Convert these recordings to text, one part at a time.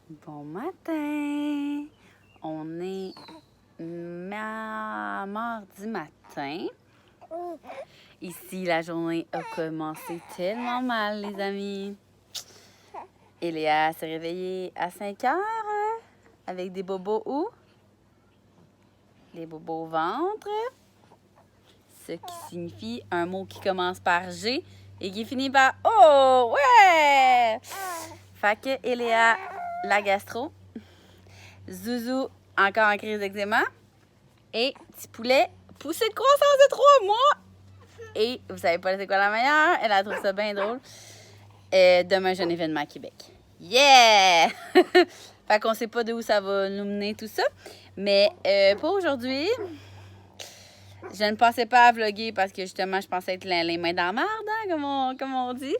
Bon matin! On est mardi matin. Ici, la journée a commencé tellement mal, les amis. Eléa s'est réveillée à 5 heures avec des bobos où? Les bobos au ventre. Ce qui signifie un mot qui commence par G et qui finit par O. Ouais! Fait que Eléa, la gastro. Zouzou, encore en crise d'eczéma. Et petit poulet, poussée de croissance de 3 mois. Et vous savez pas c'est quoi la meilleure? Elle a trouvé ça bien drôle. Demain, j'ai un événement à Québec. Yeah! Fait qu'on sait pas d'où ça va nous mener tout ça. Mais pour aujourd'hui, je ne pensais pas à vlogger parce que justement, je pensais être les mains dans la merde, hein, comme on dit.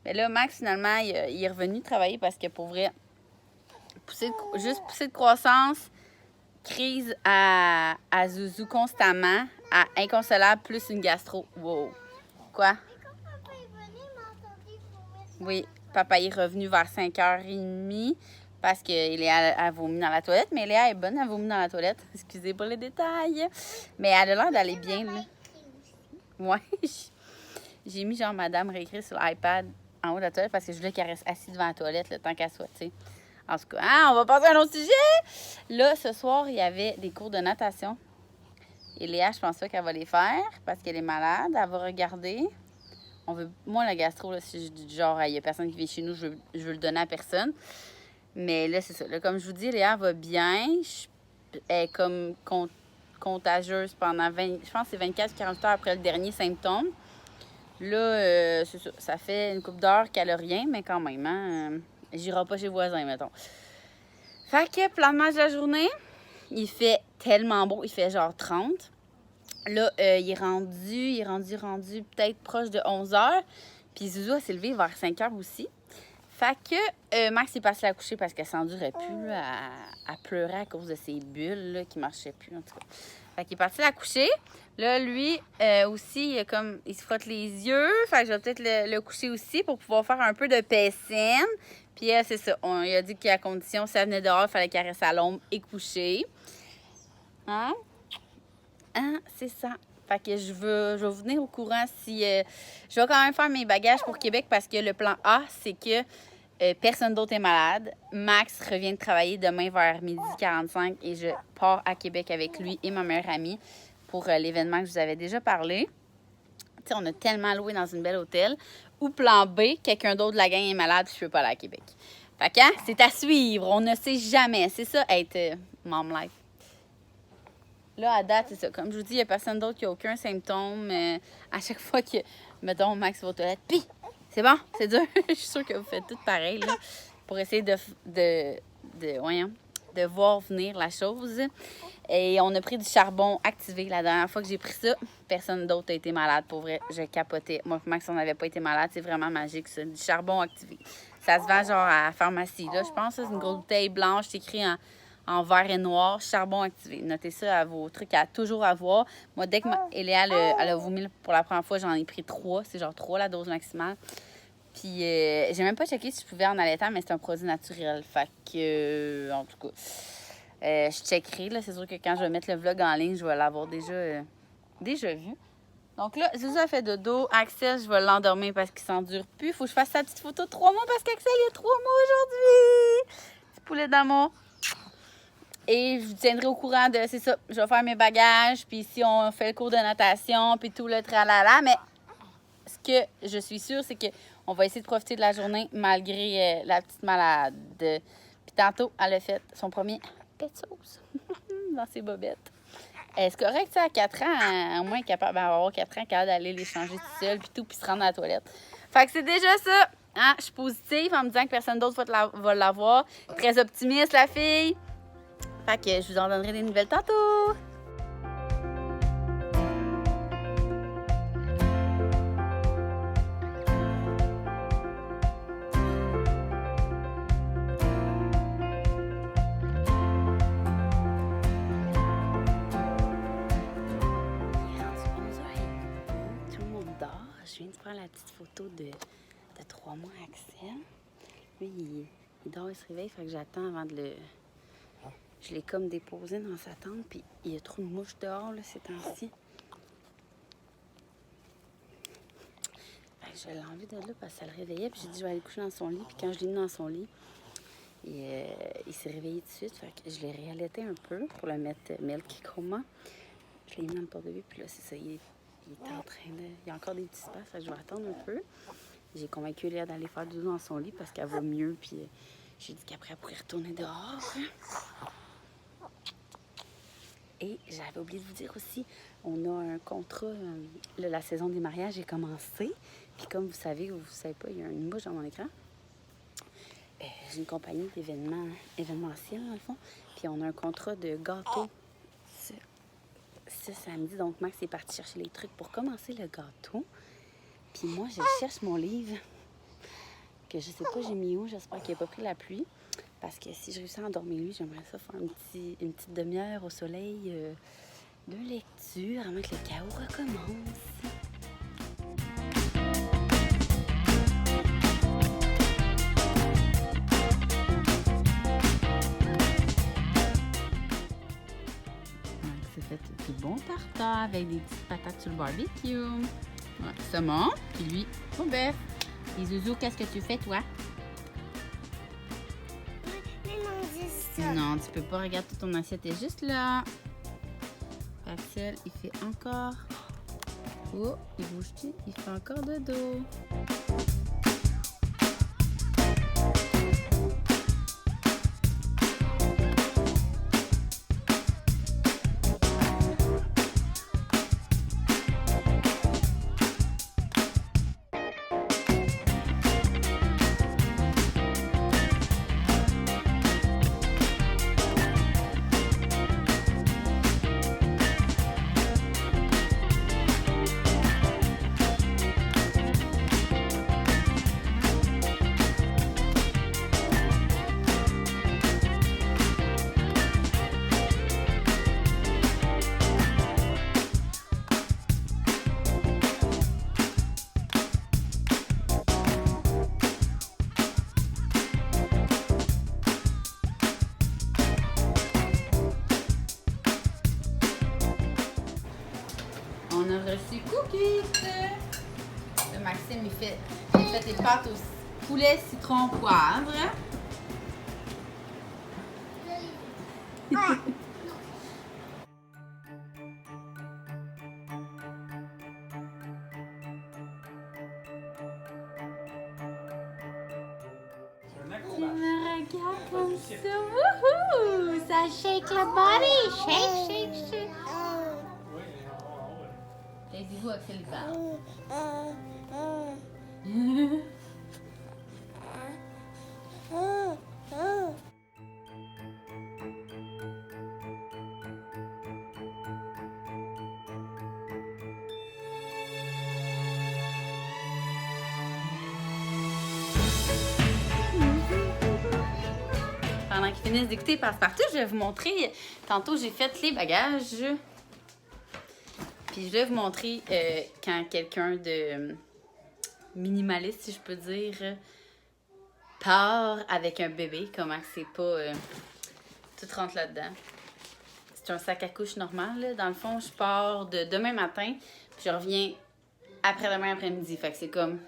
Mais là, Max, finalement, il est revenu travailler parce que pour vrai, juste poussée de croissance, crise à Zouzou constamment, à inconsolable plus une gastro. Wow. Quoi? Oui, papa est revenu vers 5h30 parce qu'il a vomi dans la toilette. Mais Léa est bonne à vomir dans la toilette. Excusez pour les détails. Mais elle a l'air d'aller bien, là. Ouais. J'ai mis genre Madame réécrit sur l'iPad en haut de la toilette parce que je voulais qu'elle reste assise devant la toilette le temps qu'elle soit, tu sais. En tout cas, hein, on va passer à un autre sujet. Là, ce soir, il y avait des cours de natation. Et Léa, je pense pas qu'elle va les faire parce qu'elle est malade. Elle va regarder. Moi, la gastro, là, si je dis du genre, il y a personne qui vient chez nous, je veux le donner à personne. Mais là, c'est ça. Là, comme je vous dis, Léa va bien. Elle est comme contagieuse pendant je pense que c'est 24-48 heures après le dernier symptôme. Là, c'est ça. Ça fait une couple d'heures qu'elle a rien, mais quand même, hein. J'irai pas chez voisin, mettons. Fait que, plan de match de la journée, il fait tellement beau. Il fait genre 30. Là, il est rendu peut-être proche de 11 heures. Puis Zouzou s'est levé vers 5 heures aussi. Fait que Max est passé la coucher parce qu'elle s'endurait plus là, à pleurer à cause de ses bulles là, qui marchaient plus, en tout cas. Fait qu'il est parti la coucher. Là, lui aussi, il se frotte les yeux. Fait que je vais peut-être le coucher aussi pour pouvoir faire un peu de piscine. Puis c'est ça. Il a dit qu'à condition, si elle venait dehors, il fallait qu'elle reste à l'ombre et coucher. Hein? Hein? C'est ça. Fait que je vais vous tenir au courant si... je vais quand même faire mes bagages pour Québec parce que le plan A, c'est que personne d'autre est malade. Max revient de travailler demain vers 12h45 et je pars à Québec avec lui et ma meilleure amie pour l'événement que je vous avais déjà parlé. Tu sais, on a tellement loué dans une belle hôtel. Ou plan B, quelqu'un d'autre de la gang est malade puis je peux pas aller à Québec. Fait que, hein, c'est à suivre. On ne sait jamais. C'est ça, être mom life. Là, à date, c'est ça. Comme je vous dis, il n'y a personne d'autre qui a aucun symptôme. À chaque fois que, mettons, Max va aux toilettes, pis, c'est bon, c'est dur. Je suis sûre que vous faites tout pareil, là, pour essayer de voir venir la chose. Et on a pris du charbon activé. La dernière fois que j'ai pris ça, personne d'autre a été malade. Pour vrai, je capotais. Moi, Max, on n'avait pas été malade. C'est vraiment magique, ça. Du charbon activé. Ça se vend, genre, à la pharmacie, là. Je pense que c'est une grosse bouteille blanche. C'est écrit en vert et noir, charbon activé. Notez ça à vos trucs à toujours avoir. Moi, dès que Eléa elle a vomi pour la première fois, j'en ai pris 3. C'est genre 3 la dose maximale. Puis, j'ai même pas checké si je pouvais en allaitant, mais c'est un produit naturel. Fait que, en tout cas, je checkerai. Là. C'est sûr que quand je vais mettre le vlog en ligne, je vais l'avoir déjà vu. Donc là, Zouzou a fait dodo. Axel, je vais l'endormir parce qu'il s'endure plus. Il faut que je fasse sa petite photo de 3 mois parce qu'Axel, il a 3 mois aujourd'hui. Petit poulet d'amour. Et je vous tiendrai au courant de, c'est ça, je vais faire mes bagages, puis si on fait le cours de natation, puis tout le tralala. Mais ce que je suis sûre, c'est qu'on va essayer de profiter de la journée malgré la petite malade. Puis tantôt, elle a fait son premier pet sauce dans ses bobettes. C'est correct, ça, à 4 ans, au moins capable d'avoir 4 ans, capable d'aller les changer tout seul, puis tout, puis se rendre à la toilette. Fait que c'est déjà ça. Hein? Je suis positive en me disant que personne d'autre va l'avoir. Très optimiste, la fille. Fait que je vous en donnerai des nouvelles tantôt. Tout le monde dort. Je viens de prendre la petite photo de 3 mois Axel. Lui, Il dort, il se réveille, fait que j'attends avant de le... Je l'ai comme déposé dans sa tente, puis il y a trop de mouches dehors, là, ces temps-ci. Fait que je l'ai enlevé de là parce que ça le réveillait, puis j'ai dit je vais aller coucher dans son lit, puis quand je l'ai mis dans son lit, il s'est réveillé tout de suite, fait que je l'ai réallaité un peu pour le mettre milk coma. Je l'ai mis dans le porte-bébé, puis là, c'est ça, il est en train de... Il y a encore des petits espaces, fait que je vais attendre un peu. J'ai convaincu Léa d'aller faire du dos dans son lit parce qu'elle va mieux, puis j'ai dit qu'après, elle pourrait retourner dehors. Et j'avais oublié de vous dire aussi, on a un contrat, la saison des mariages est commencée. Puis comme vous savez ou vous ne savez pas, il y a une mouche dans mon écran. J'ai une compagnie d'événements événementiels, dans le fond. Puis on a un contrat de gâteau ce samedi. Donc Max est parti chercher les trucs pour commencer le gâteau. Puis moi, je cherche mon livre que je sais pas j'ai mis où. J'espère qu'il n'a pas pris la pluie. Parce que si je réussis à endormir lui, j'aimerais ça faire une petite demi-heure au soleil de lecture avant que le chaos recommence. C'est fait du bon tartare avec des petites patates sur le barbecue. Ouais, saumon, puis lui, au bœuf. Et Zouzou, qu'est-ce que tu fais, toi? Non, tu peux pas. Regarde, ton assiette est juste là. Axel, il fait encore... Oh, il bouge-tu? Il fait encore de dos. On a reçu cookies. Le Maxime, il fait des pâtes au poulet, citron, poivre. Tu me regardes comme ça. Wouhou! Ça shake le body. Shake, shake, shake. Taisez-vous, Axel, il parle. Pendant qu'ils finissent d'écouter Passe-Partout, je vais vous montrer. Tantôt, j'ai fait les bagages. Puis je vais vous montrer quand quelqu'un de minimaliste, si je peux dire, part avec un bébé, comment c'est pas... tout rentre là-dedans. C'est un sac à couche normal, là. Dans le fond, je pars de demain matin, puis je reviens après-demain après-midi. Fait que c'est comme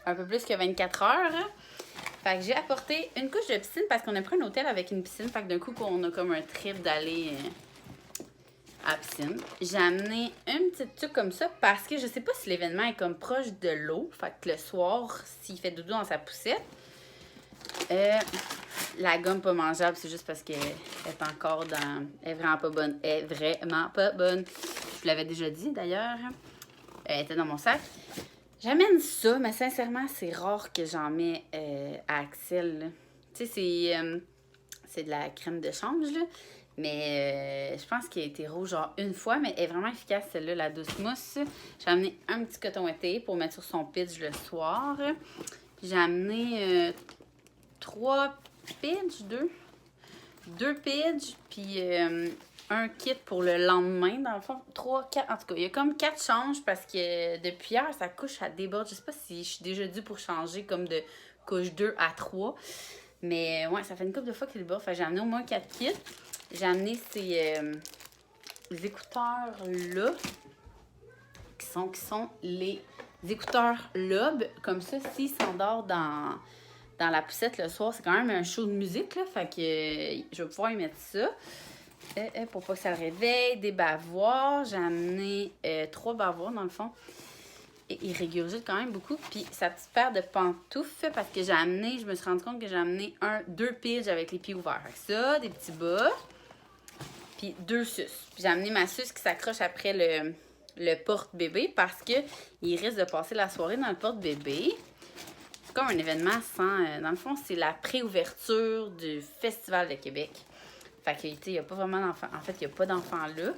un peu plus que 24 heures. Hein? Fait que j'ai apporté une couche de piscine parce qu'on a pris un hôtel avec une piscine. Fait que d'un coup, on a comme un trip d'aller... à la piscine. J'ai amené une petite tuque comme ça parce que je sais pas si l'événement est comme proche de l'eau. Fait que le soir, s'il fait dodo dans sa poussette, la gomme pas mangeable, c'est juste parce qu'elle est encore dans... Elle est vraiment pas bonne. Elle est vraiment pas bonne. Je vous l'avais déjà dit d'ailleurs. Elle était dans mon sac. J'amène ça, mais sincèrement, c'est rare que j'en mets à Axel. Tu sais, c'est de la crème de change, là. Mais je pense qu'il a été rouge genre une fois, mais elle est vraiment efficace celle-là, la douce mousse. J'ai amené un petit coton ouaté pour mettre sur son pitch le soir. Puis j'ai amené 3 pitchs, 2 pitchs, puis un kit pour le lendemain, dans le fond. 3, 4, en tout cas, il y a comme 4 changes parce que depuis hier, sa couche, elle déborde. Je sais pas si je suis déjà due pour changer comme de couche 2 à 3. Mais ouais, ça fait une couple de fois qu'il est bas. Fait que j'ai amené au moins 4 kits. J'ai amené ces écouteurs-là, qui sont les écouteurs Lob. Comme ça, s'il s'endort dans la poussette le soir, c'est quand même un show de musique, là. Fait que je vais pouvoir y mettre ça. Pour pas que ça le réveille. Des bavoirs. J'ai amené 3 bavoirs, dans le fond. Et il régurgite quand même beaucoup. Puis sa petite paire de pantoufles, parce que je me suis rendu compte que j'ai amené 2 piges avec les pieds ouverts. Fait que ça, des petits bas. Puis 2 suces. Puis j'ai amené ma suce qui s'accroche après le porte-bébé parce que il risque de passer la soirée dans le porte-bébé. C'est comme un événement sans... dans le fond, c'est la préouverture du Festival de Québec. Fait que, tu sais, il n'y a pas vraiment d'enfants. En fait, il n'y a pas d'enfants là.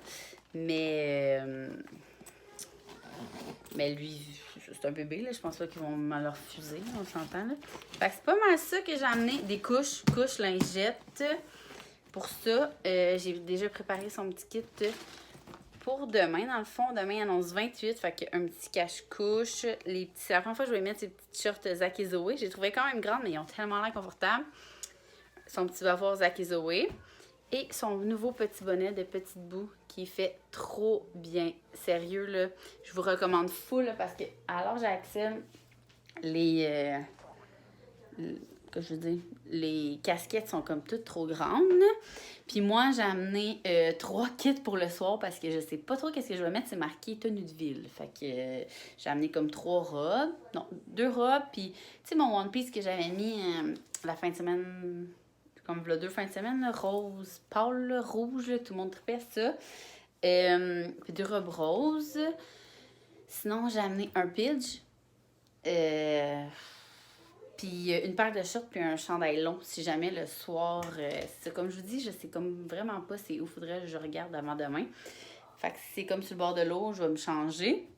Mais lui, c'est un bébé, là. Je pense pas qu'ils vont me le refuser, on s'entend, là. Fait que c'est pas mal ça que j'ai amené. Des couches, lingettes. Pour ça, j'ai déjà préparé son petit kit pour demain. Dans le fond, demain, il annonce 28. Fait qu'un petit cache-couche. C'est la première fois que je vais mettre ces petites shorts Zach et Zoé. J'ai trouvé quand même grandes, mais ils ont tellement l'air confortables. Son petit bavoir Zach et Zoé. Et son nouveau petit bonnet de petite boue qui fait trop bien. Sérieux, là, je vous recommande full, là, parce que à l'âge Axel, les casquettes sont comme toutes trop grandes. Puis moi, j'ai amené 3 kits pour le soir parce que je sais pas trop qu'est-ce que je vais mettre. C'est marqué tenue de ville. Fait que j'ai amené comme 3 robes. Non, 2 robes. Puis, tu sais, mon One Piece que j'avais mis la fin de semaine, comme là, 2 fins de semaine, là, rose, pâle, là, rouge, là, tout le monde tripait ça. Puis 2 robes roses. Sinon, j'ai amené un pidge. Puis une paire de shorts puis un chandail long si jamais le soir... c'est comme je vous dis, je sais comme vraiment pas c'est où faudrait que je regarde avant demain. Fait que c'est comme sur le bord de l'eau, je vais me changer.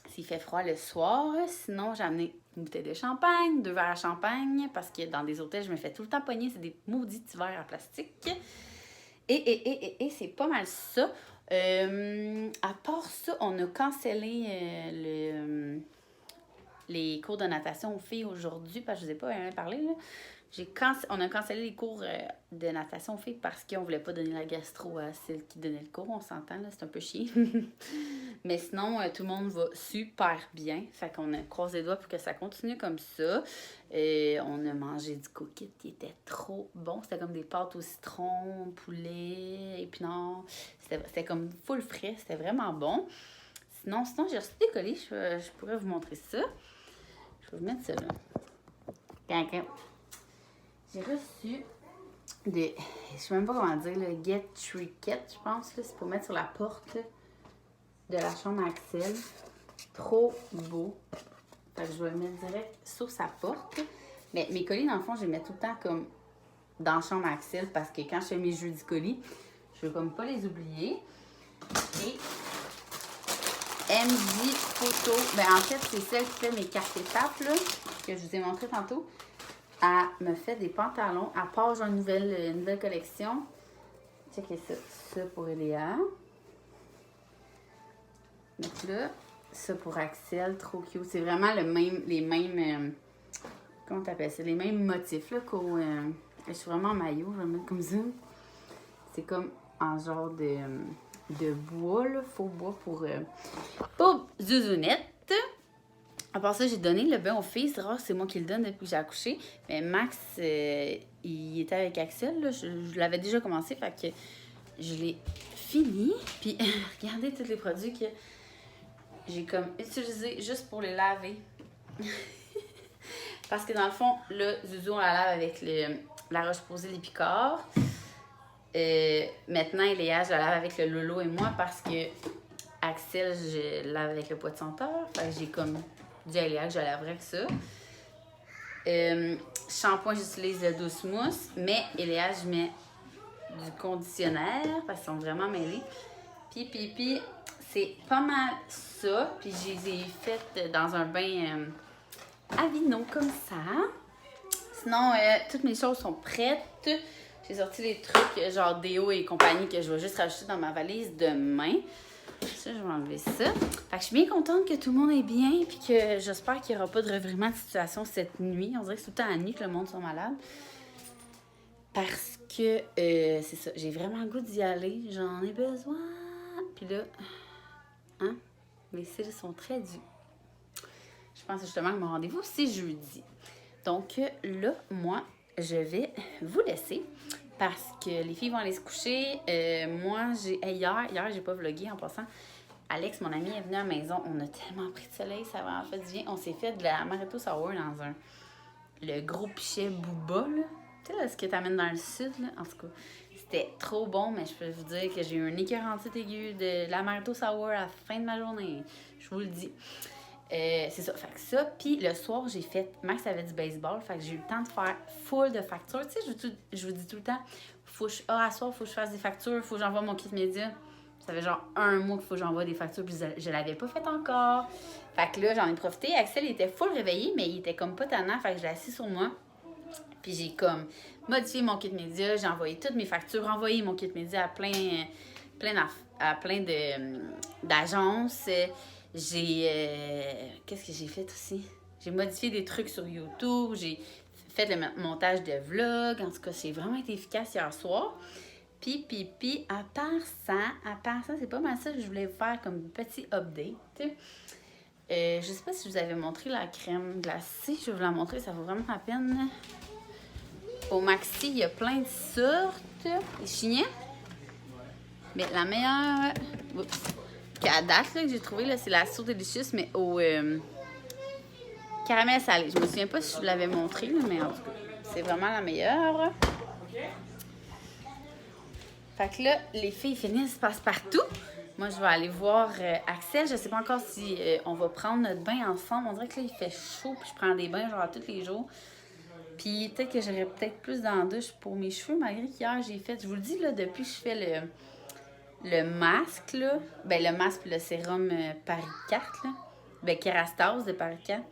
S'il fait froid le soir. Sinon, j'ai amené une bouteille de champagne, 2 verres à champagne, parce que dans des hôtels, je me fais tout le temps pogner. C'est des maudits petits verres en plastique. Et c'est pas mal ça. À part ça, on a cancellé les cours de natation aux filles aujourd'hui, parce que je ne vous ai pas parlé, là. On a cancellé les cours de natation aux filles parce qu'on ne voulait pas donner la gastro à celle qui donnait le cours. On s'entend, là, c'est un peu chiant. Mais sinon, tout le monde va super bien. Fait qu'on a croisé les doigts pour que ça continue comme ça. On a mangé du coquille qui était trop bon. C'était comme des pâtes au citron, poulet, épinards. C'était comme full frais. C'était vraiment bon. Sinon j'ai reçu des colis. Je pourrais vous montrer ça. Je vais vous mettre ça là. J'ai reçu des... Je sais même pas comment dire, le Get Tricket, je pense. Là, c'est pour mettre sur la porte de la chambre à Axel. Trop beau. Fait que je vais le mettre direct sur sa porte. Mais mes colis, dans le fond, je les mets tout le temps comme dans la chambre à Axel parce que quand je fais mes jeux du colis, je veux comme pas les oublier. Et MD Photo, ben en fait, c'est celle qui fait mes cartes étapes, là, que je vous ai montré tantôt. Elle me fait des pantalons. À part, j'ai une nouvelle collection. Checkez ça. Ça pour Eléa. Donc là, ça pour Axel. Trop cute. C'est vraiment les mêmes... comment t'appelles ça? Les mêmes motifs, là, je suis vraiment en maillot. Je vais le mettre comme ça. C'est comme en genre de bois, là. Faux bois pour Zouzounette. À part ça, j'ai donné le bain aux filles. C'est rare, c'est moi qui le donne depuis que j'ai accouché. Mais Max, il était avec Axel. Là. Je l'avais déjà commencé, fait que je l'ai fini. Puis, regardez tous les produits que j'ai comme utilisés juste pour les laver. Parce que dans le fond, là, Zouzou, on la lave avec la Roche-Posay, les Picards. Maintenant, Eléa, je la lave avec le Lolo et moi parce que Axel, je lave avec le poids de senteur. Fait que j'ai comme dit à Eléa que je la laverais avec ça. Shampoing, j'utilise le Douce Mousse. Mais Eléa, je mets du conditionnaire parce qu'ils sont vraiment mêlés. Puis, c'est pas mal ça. Puis, je les ai faites dans un bain à vino comme ça. Sinon, toutes mes choses sont prêtes. J'ai sorti les trucs genre déo et compagnie que je vais juste rajouter dans ma valise demain. Ça, je vais enlever ça. Fait que je suis bien contente que tout le monde est bien et que j'espère qu'il n'y aura pas de revirement de situation cette nuit. On dirait que c'est tout le temps la nuit que le monde soit malade. Parce que, c'est ça, j'ai vraiment le goût d'y aller. J'en ai besoin. Puis là, hein, mes cils sont très durs. Je pense justement que mon rendez-vous, c'est jeudi. Donc là, moi, je vais vous laisser parce que les filles vont aller se coucher. Moi, hier, j'ai pas vlogué en passant. Alex, mon ami, est venu à la maison. On a tellement pris de soleil, ça va en fait du bien. On s'est fait de la Amaretto Sour dans le gros pichet Booba, là. Tu sais, là, ce que t'amènes dans le sud, là. En tout cas, c'était trop bon, mais je peux vous dire que j'ai eu un écœurantite aigu de l'Amaretto Sour à la fin de ma journée. Je vous le dis. C'est ça. Fait que ça, puis le soir, j'ai fait... Max avait du baseball, fait que j'ai eu le temps de faire full de factures. Tu sais, je vous dis tout le temps, à soir, faut que je fasse des factures, faut que j'envoie mon kit média. Ça fait genre 1 mois qu'il faut que j'envoie des factures, puis je l'avais pas fait encore. Fait que là, j'en ai profité. Axel, il était full réveillé, mais il était comme pas tannant, fait que je l'ai assis sur moi. Puis j'ai comme modifié mon kit média, j'ai envoyé toutes mes factures, envoyé mon kit média à plein d'agences. Qu'est-ce que j'ai fait aussi? J'ai modifié des trucs sur YouTube, j'ai fait le montage de vlog. En tout cas, c'est vraiment été efficace hier soir. Puis, à part ça, c'est pas mal ça que je voulais vous faire comme petit update. Je sais pas si je vous avais montré la crème glacée. Je vais vous la montrer, ça vaut vraiment la peine. Au Maxi, il y a plein de sortes. Les chignets. Mais la meilleure qu'à date là, que j'ai trouvée, là, c'est la So Delicious, mais au caramel salé. Je me souviens pas si je vous l'avais montré, là, mais en tout cas, c'est vraiment la meilleure. Fait que là, les filles finissent passe-partout. Moi, je vais aller voir Axel. Je sais pas encore si on va prendre notre bain ensemble. On dirait que là, il fait chaud, puis je prends des bains genre tous les jours. Puis peut-être que j'aurais peut-être plus dans la douche pour mes cheveux, malgré qu'hier, j'ai fait... Je vous le dis, là, depuis que je fais le masque, là, ben le masque et le sérum Paris 4, là, ben Kerastase de Paris 4,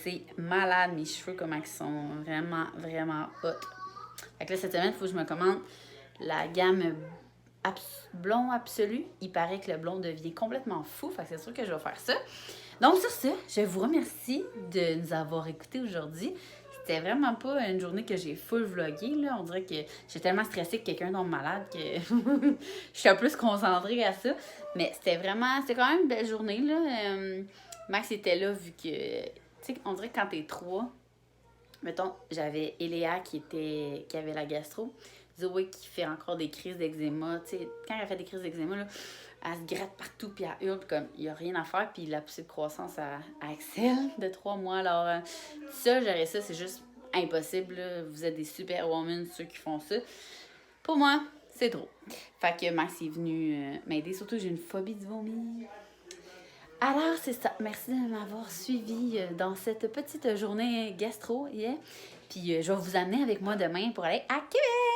c'est malade, mes cheveux, comment ils sont vraiment, vraiment hot. Fait que là, cette semaine, il faut que je me commande la gamme blond absolu. Il paraît que le blond devient complètement fou. Fait que c'est sûr que je vais faire ça. Donc, sur ce, je vous remercie de nous avoir écoutés aujourd'hui. C'était vraiment pas une journée que j'ai full vlogué, là. On dirait que j'ai tellement stressé que quelqu'un tombe malade que je suis un peu plus concentrée à ça. Mais c'était quand même une belle journée, là. Max était là vu que, tu sais, on dirait que quand t'es trois, mettons, j'avais Eléa qui avait la gastro. Zoé qui fait encore des crises d'eczéma. Tu sais, quand elle fait des crises d'eczéma, là, elle se gratte partout, puis elle hurle comme il n'y a rien à faire, puis la poussée de croissance à Axel de 3 mois. Alors, ça, gérer ça, c'est juste impossible. Là. Vous êtes des superwomen, ceux qui font ça. Pour moi, c'est trop. Fait que Max est venu m'aider. Surtout, j'ai une phobie du vomi. Alors, c'est ça. Merci de m'avoir suivi dans cette petite journée gastro. Yeah. Puis, je vais vous amener avec moi demain pour aller à Québec.